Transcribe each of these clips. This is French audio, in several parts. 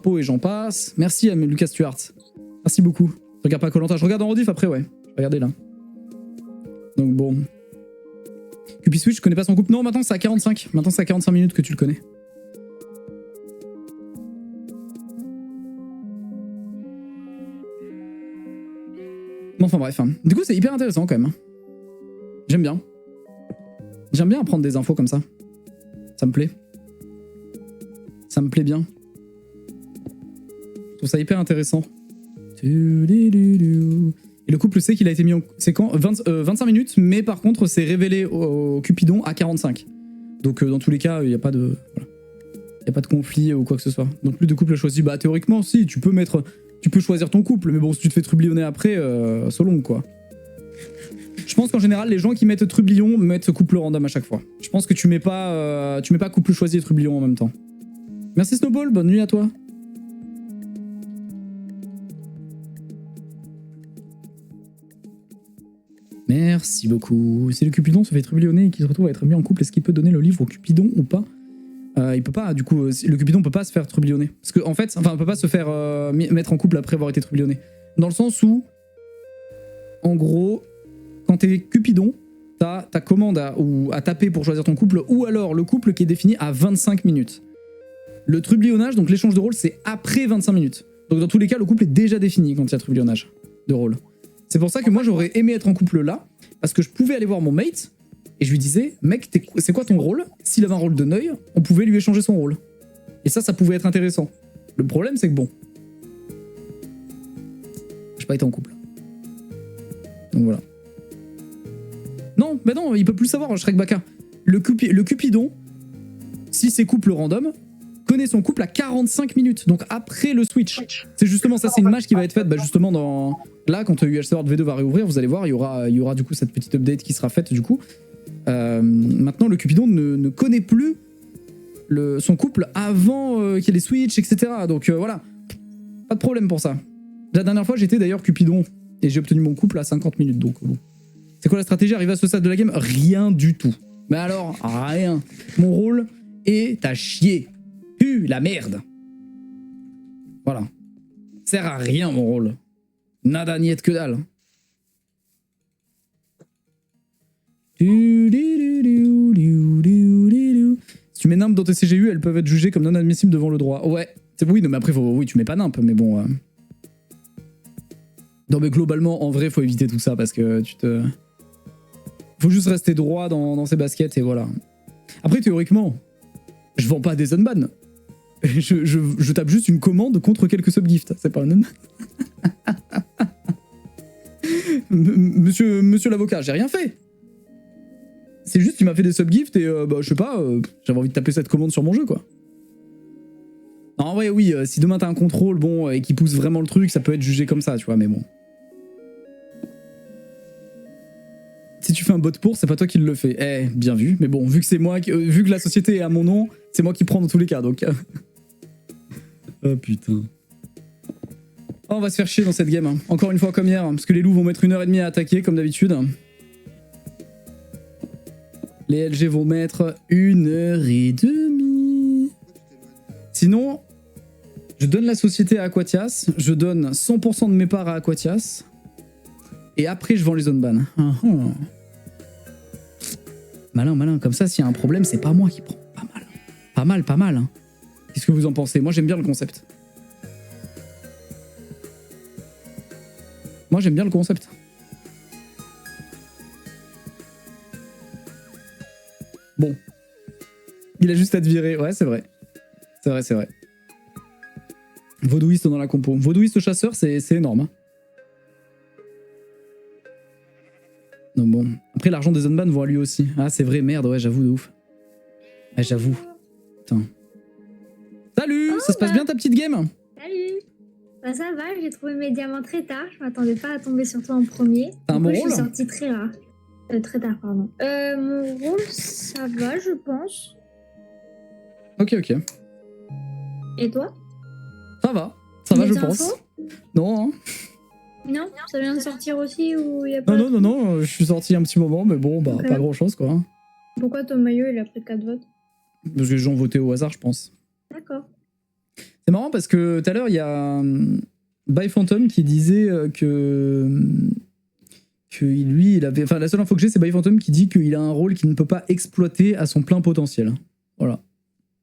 chapeau et j'en passe. Merci à Lucas Stuart. Merci beaucoup. Je regarde pas Koh-Lanta, je regarde en rediff après, ouais. Je vais regarder là. Donc bon. Cupid Switch, je connais pas son couple. Non, maintenant c'est à 45. Maintenant c'est à 45 minutes que tu le connais. Bon, enfin bref. Du coup, c'est hyper intéressant quand même. J'aime bien. J'aime bien apprendre des infos comme ça. Ça me plaît. Ça me plaît bien. Je trouve ça hyper intéressant. Et le couple sait qu'il a été mis en séquence 25 minutes, mais par contre, c'est révélé au Cupidon à 45. Donc, dans tous les cas, il n'y a pas de... Voilà. Il n'y a pas de conflit ou quoi que ce soit. Donc, plus de couple choisi. Bah, théoriquement, si, tu peux choisir ton couple, mais bon, si tu te fais trublionner après, c'est long, quoi. Je pense qu'en général, les gens qui mettent trublion mettent couple random à chaque fois. Je pense que tu mets pas couple choisi et trublion en même temps. Merci Snowball, bonne nuit à toi. Merci beaucoup. Si le Cupidon se fait trublionner et qu'il se retrouve à être mis en couple, est-ce qu'il peut donner le livre au Cupidon ou pas? Il peut pas, du coup, le Cupidon peut pas se faire trublionner. Parce que, en fait, enfin, peut pas se faire mettre en couple après avoir été trublionné. Dans le sens où, en gros, quand t'es Cupidon, t'as ta commande à taper pour choisir ton couple, ou alors le couple qui est défini à 25 minutes. Le trublionnage, donc l'échange de rôle, c'est après 25 minutes. Donc dans tous les cas, le couple est déjà défini quand il y a trublionnage de rôle. C'est pour ça que moi, j'aurais aimé être en couple là, parce que je pouvais aller voir mon mate, et je lui disais, mec, c'est quoi ton rôle? S'il avait un rôle de neuil, on pouvait lui échanger son rôle. Et ça pouvait être intéressant. Le problème, c'est que bon, j'ai pas été en couple. Donc voilà. Non, mais non, il peut plus savoir, Shrek Baka. Le Cupidon, si c'est couple random, connaît son couple à 45 minutes, donc après le switch. C'est justement ça, c'est une match qui va être faite justement dans... Là, quand UHC World V2 va réouvrir, vous allez voir, il y aura du coup cette petite update qui sera faite du coup. Maintenant, le Cupidon ne connaît plus son couple avant qu'il y ait les switch, etc. Donc voilà, pas de problème pour ça. La dernière fois, j'étais d'ailleurs Cupidon et j'ai obtenu mon couple à 50 minutes, donc bon. C'est quoi la stratégie arrivé à ce stade de la game? Rien du tout. Mais alors, rien. Mon rôle est à chier. La merde. Voilà. Sert à rien mon rôle. Nada niet que dalle. Si tu mets nimp dans tes CGU, elles peuvent être jugées comme non admissibles devant le droit. Ouais. Oui, non, mais après, oui, tu mets pas nimp, mais bon. Non, mais globalement, en vrai, faut éviter tout ça parce que faut juste rester droit dans ses baskets et voilà. Après, théoriquement, je vends pas des unban. Je tape juste une commande contre quelques subgifts. C'est pas un unban. Monsieur l'avocat, j'ai rien fait. C'est juste qu'il m'a fait des subgifts et bah, je sais pas, j'avais envie de taper cette commande sur mon jeu, quoi. Non, en vrai, oui, si demain t'as un contrôle, bon, et qui pousse vraiment le truc, ça peut être jugé comme ça, tu vois, mais bon. Si tu fais un bot pour, c'est pas toi qui le fais. Eh, bien vu. Mais bon, vu que c'est moi, vu que la société est à mon nom, c'est moi qui prends dans tous les cas, donc... Oh putain. Oh, on va se faire chier dans cette game. Hein. Encore une fois comme hier, hein, parce que les loups vont mettre 1h30 à attaquer, comme d'habitude. Les LG vont mettre 1h30. Sinon, je donne la société à Aquatias, je donne 100% de mes parts à Aquatias, et après je vends les zones ban. Malin, malin, comme ça, s'il y a un problème, c'est pas moi qui prends. Pas mal. Pas mal, pas mal. Hein. Qu'est-ce que vous en pensez? Moi, j'aime bien le concept. Moi, j'aime bien le concept. Bon. Il a juste à te virer. Ouais, c'est vrai. C'est vrai, c'est vrai. Vaudouiste dans la compo. Vaudouiste chasseur, c'est énorme. Hein. Donc bon. Après, l'argent des unban vont à lui aussi. Ah, c'est vrai, merde, ouais, j'avoue, de ouf. Ouais, j'avoue. Putain. Salut, ça se passe bien ta petite game? Salut. Bah ça va, j'ai trouvé mes diamants très tard. Je m'attendais pas à tomber sur toi en premier. T'as un bon rôle? Je suis sortie très rare. Très tard, pardon. Mon rôle, ça va, je pense. Ok, ok. Et toi? Ça va, je pense. Non, hein. Non, ça vient de sortir aussi ou y a pas... Non, je suis sorti un petit moment, mais bon, bah, okay. Pas grand chose, quoi. Pourquoi ton maillot, il a pris 4 votes? Parce que les gens votaient au hasard, je pense. D'accord. C'est marrant parce que tout à l'heure, il y a By Phantom qui disait que lui, il avait... Enfin, la seule info que j'ai, c'est By Phantom qui dit qu'il a un rôle qu'il ne peut pas exploiter à son plein potentiel. Voilà.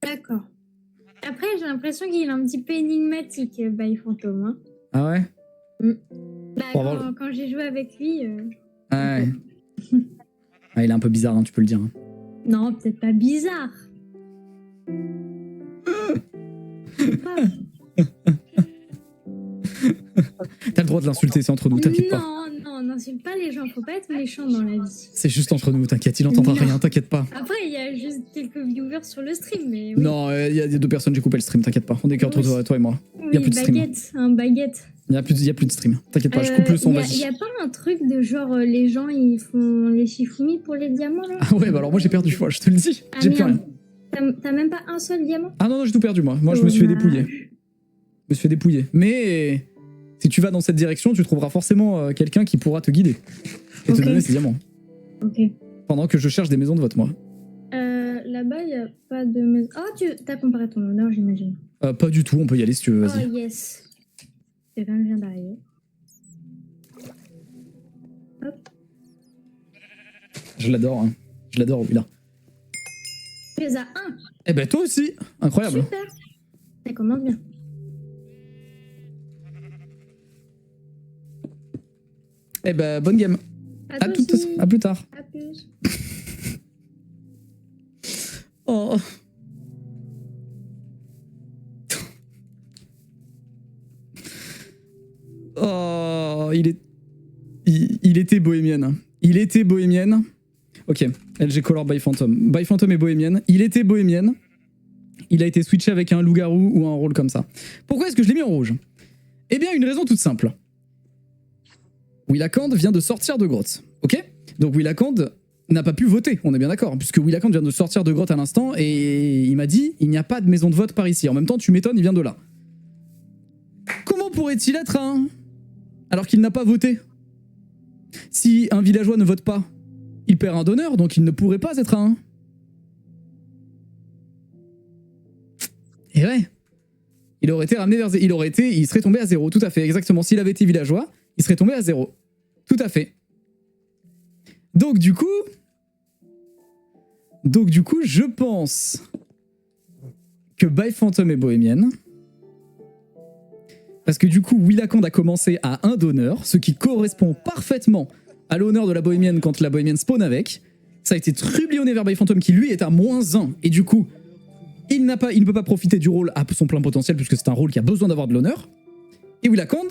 D'accord. Après, j'ai l'impression qu'il est un petit peu énigmatique, By Phantom. Hein. Ah ouais? Bah, quand j'ai joué avec lui... Ah ouais. Ah, il est un peu bizarre, hein, tu peux le dire. Hein. Non, peut-être pas bizarre. T'as le droit de l'insulter, c'est entre nous, t'inquiète pas. Non, n'insulte pas les gens, faut pas être méchant dans la vie. C'est juste entre nous, t'inquiète, il entendra rien, t'inquiète pas. Après, il y a juste quelques viewers sur le stream, mais... Oui. Non, il y a 2 personnes, j'ai coupé le stream, t'inquiète pas. On est qu'entre toi et moi. Oui, Il y a plus de stream. baguette. Il y a plus de stream, t'inquiète pas, je coupe le son, vas-y. Il y a pas un truc de genre, les gens, ils font les Shifumi pour les diamants, là? Ah ouais, bah alors moi j'ai perdu, je te le dis, j'ai plus rien. T'as même pas un seul diamant? Ah non, j'ai tout perdu, moi. Moi, je me suis fait dépouiller. Mais si tu vas dans cette direction, tu trouveras forcément quelqu'un qui pourra te guider et te donner ces diamants. Ok. Pendant que je cherche des maisons de vote, moi. Là-bas, il n'y a pas de maison. Oh, t'as comparé ton honneur, j'imagine. Pas du tout, on peut y aller si tu veux, vas-y. Oh, yes. Quelqu'un vient d'arriver. Hop. Je l'adore, hein. Je l'adore, Willa. Tu les as un. Eh ben, toi aussi. Incroyable. Super. Ça commence bien. Eh ben, bonne game. À plus tard. À plus. Oh. Oh, il était bohémienne. Il était bohémienne. Ok, LG Color by Phantom. By Phantom est bohémienne. Il était bohémienne. Il a été switché avec un loup-garou ou un rôle comme ça. Pourquoi est-ce que je l'ai mis en rouge? Eh bien, une raison toute simple. Willakand vient de sortir de grotte. Ok? Donc Willakand n'a pas pu voter, on est bien d'accord, puisque Willakand vient de sortir de grotte à l'instant et il m'a dit il n'y a pas de maison de vote par ici. En même temps, tu m'étonnes, il vient de là. Comment pourrait-il être un alors qu'il n'a pas voté? Si un villageois ne vote pas, il perd un d'honneur, donc il ne pourrait pas être un. Et ouais. Il aurait été ramené vers... Il serait tombé à 0, tout à fait, exactement. S'il avait été villageois, il serait tombé à 0. Tout à fait. Donc du coup, je pense que By Phantom est bohémienne. Parce que du coup, Willakand a commencé à 1 d'honneur, ce qui correspond parfaitement à l'honneur de la bohémienne quand la bohémienne spawn avec. Ça a été trublionné vers By Phantom qui lui est à -1. Et du coup, il ne peut pas profiter du rôle à son plein potentiel puisque c'est un rôle qui a besoin d'avoir de l'honneur. Et Willakand,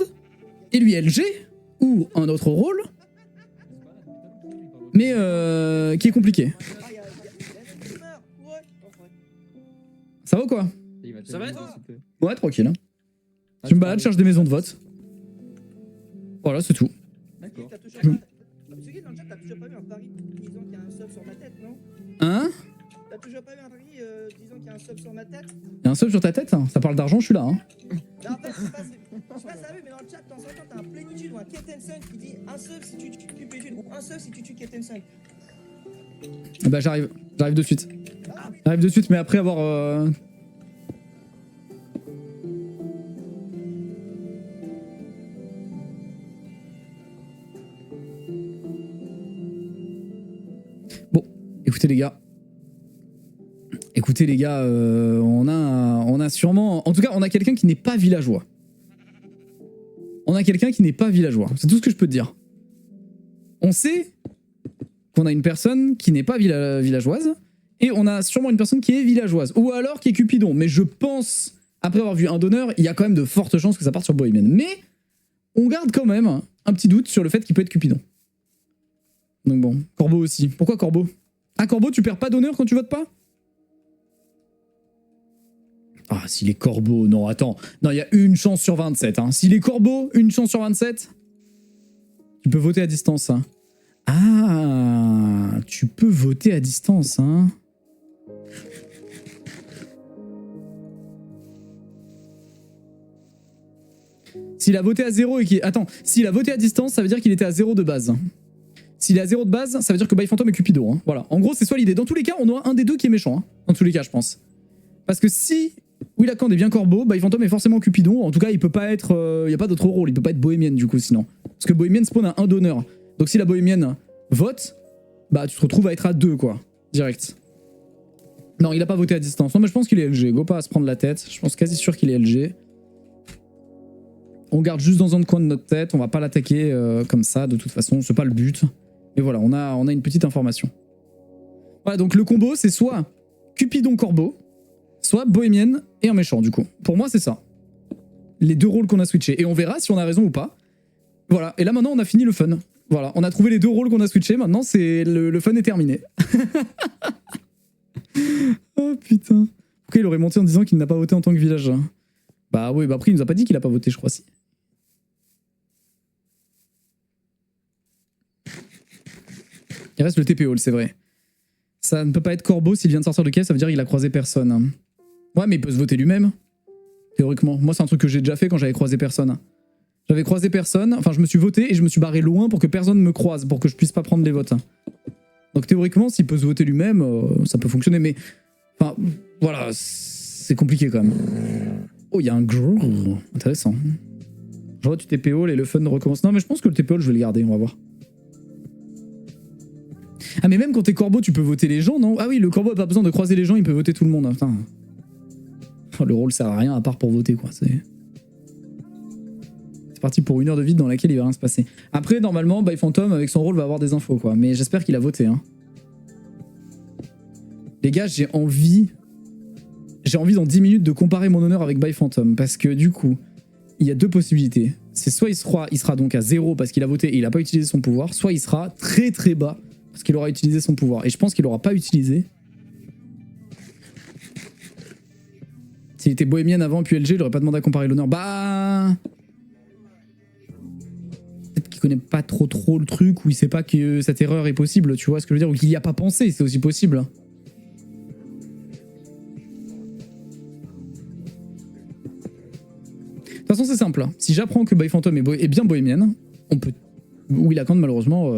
et lui LG, ou un autre rôle, mais qui est compliqué. Ça va ou quoi? Ça va toi? Ouais, tranquille. Hein. Tu me balades, cherche des maisons de vote. Voilà, c'est tout. D'accord. T'as toujours pas vu un pari disant qu'il y a un sub sur ma tête, non? Hein? T'as toujours pas vu un pari disant qu'il y a un sub sur ma tête? Y'a un sub sur ta tête? Ça parle d'argent, je suis là. Hein. Non, en fait, je sais pas si ça vu, mais dans le chat, de temps en temps, t'as un plénitude ou un Captain 5 qui dit un sub si tu tues plénitude ou un sub si tu tues Captain 5. Bah j'arrive de suite. J'arrive de suite, mais après avoir... Bon, écoutez les gars, on a sûrement... En tout cas, on a quelqu'un qui n'est pas villageois. C'est tout ce que je peux te dire. On sait qu'on a une personne qui n'est pas villageoise, et on a sûrement une personne qui est villageoise, ou alors qui est Cupidon. Mais je pense, après avoir vu un d'honneur, il y a quand même de fortes chances que ça parte sur Bohémienne. Mais on garde quand même un petit doute sur le fait qu'il peut être Cupidon. Donc bon, Corbeau aussi. Pourquoi Corbeau? Ah, Corbeau, tu perds pas d'honneur quand tu votes pas? Ah, s'il est Corbeau, non, attends. Non, il y a une chance sur 27. Hein. S'il est Corbeau, une chance sur 27. Tu peux voter à distance. Hein. Ah, tu peux voter à distance. Hein. S'il a voté à 0 et qu'il... Attends, s'il a voté à distance, ça veut dire qu'il était à 0 de base. S'il est à 0 de base, ça veut dire que By Phantom est Cupidon. Hein. Voilà. En gros, c'est soit l'idée. Dans tous les cas, on aura un des deux qui est méchant. Hein. Dans tous les cas, je pense. Parce que si Willacand est bien corbeau, Byphantom est forcément Cupidon. En tout cas, il peut pas être. Il y a pas d'autre rôle, il peut pas être bohémienne du coup, sinon. Parce que bohémienne spawn à 1 d'honneur. Donc si la bohémienne vote, bah tu te retrouves à être à 2, quoi. Direct. Non, il a pas voté à distance. Non, mais je pense qu'il est LG. Go pas à se prendre la tête. Je pense quasi sûr qu'il est LG. On garde juste dans un coin de notre tête. On va pas l'attaquer comme ça, de toute façon. C'est pas le but. Mais voilà, on a une petite information. Voilà, donc le combo, c'est soit Cupidon Corbeau, soit Bohémienne et un méchant, du coup. Pour moi, c'est ça. Les 2 rôles qu'on a switchés. Et on verra si on a raison ou pas. Voilà. Et là, maintenant, on a fini le fun. Voilà. On a trouvé les 2 rôles qu'on a switchés. Maintenant, c'est le fun est terminé. Oh putain. Pourquoi il aurait menti en disant qu'il n'a pas voté en tant que village? Bah oui, bah après, il nous a pas dit qu'il a pas voté, je crois, si. Il reste le TP Hall, c'est vrai. Ça ne peut pas être Corbeau s'il vient de sortir de caisse, ça veut dire qu'il a croisé personne. Ouais, mais il peut se voter lui-même. Théoriquement. Moi, c'est un truc que j'ai déjà fait quand j'avais croisé personne. J'avais croisé personne, enfin, je me suis voté et je me suis barré loin pour que personne me croise, pour que je puisse pas prendre les votes. Donc théoriquement, s'il peut se voter lui-même, ça peut fonctionner, mais... Enfin, voilà, c'est compliqué quand même. Oh, il y a un grrr. Intéressant. Je vois du TP Hall et le fun recommence. Non, mais je pense que le TP Hall, je vais le garder, on va voir. Ah, mais même quand t'es corbeau, tu peux voter les gens, non? Ah oui, le corbeau a pas besoin de croiser les gens, il peut voter tout le monde. Putain. Oh, le rôle sert à rien à part pour voter, quoi. C'est parti pour 1 heure de vide dans laquelle il va rien se passer. Après, normalement, Byphantom, avec son rôle, va avoir des infos, quoi. Mais j'espère qu'il a voté, hein. Les gars, j'ai envie dans 10 minutes de comparer mon honneur avec Byphantom. Parce que du coup, il y a 2 possibilités. C'est soit il sera donc à 0 parce qu'il a voté et il a pas utilisé son pouvoir, soit il sera très très bas parce qu'il aura utilisé son pouvoir. Et je pense qu'il aura pas utilisé. S'il était bohémienne avant puis LG, il aurait pas demandé à comparer l'honneur. Bah... Peut-être qu'il connaît pas trop le truc, ou il sait pas que cette erreur est possible, tu vois ce que je veux dire, ou qu'il y a pas pensé, c'est aussi possible. De toute façon, c'est simple. Si j'apprends que Byphantom est bien bohémienne, on peut... Willacand, malheureusement...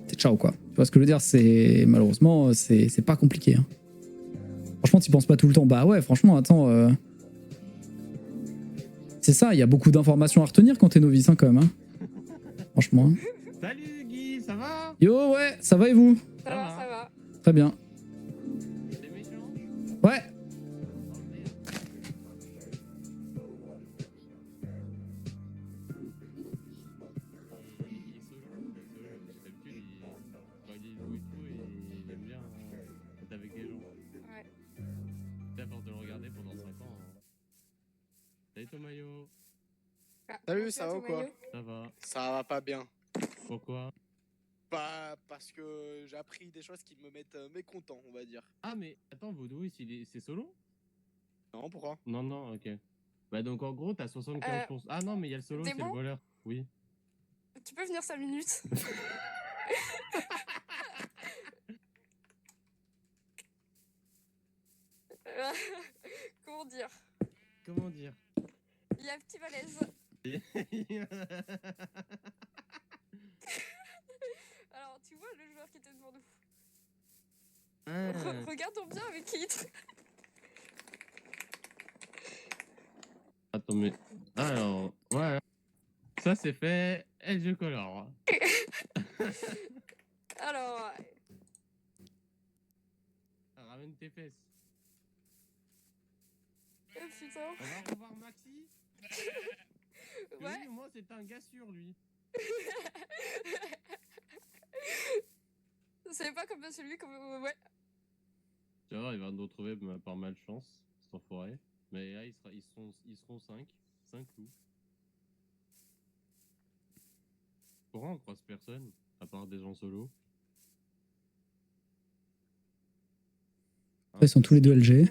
C'est ciao, quoi. Tu vois ce que je veux dire, c'est... Malheureusement, c'est pas compliqué. Hein. Franchement, t'y penses pas tout le temps. Bah ouais, franchement, attends... C'est ça, il y a beaucoup d'informations à retenir quand t'es novice, hein, quand même. Hein. Franchement. Salut Guy, ça va? Yo, ouais, ça va et vous? Ça va. Très bien. T'es méchant? Ouais. Salut ton maillot. Salut, ça va ou quoi? Ça va. Ça va pas bien. Pourquoi? Bah, parce que j'ai appris des choses qui me mettent mécontent, on va dire. Ah mais attends, Vaudouis, c'est solo? Non, pourquoi? Non, ok. Bah donc en gros, t'as 75%. Ah non, mais il y a le solo, c'est le Démon voleur. Oui. Tu peux venir 5 minutes? Comment dire? Comment dire? Il y a un petit malaise. Alors, tu vois le joueur qui était devant nous. Regardons bien avec qui il traîne. Attends, mais... Alors, ouais. Ça c'est fait, et je colore. Alors... Ramène tes fesses. Oh putain. On va revoir Maxi. Ouais. Lui, moi c'est un gars sûr, lui. C'est pas comme celui comme... Ouais. Tu vois, il va nous retrouver par malchance, cet enfoiré. Mais là, ils seront 5. 5 loups. Pourquoi on croise personne, à part des gens solo? Ils sont tous les deux LG.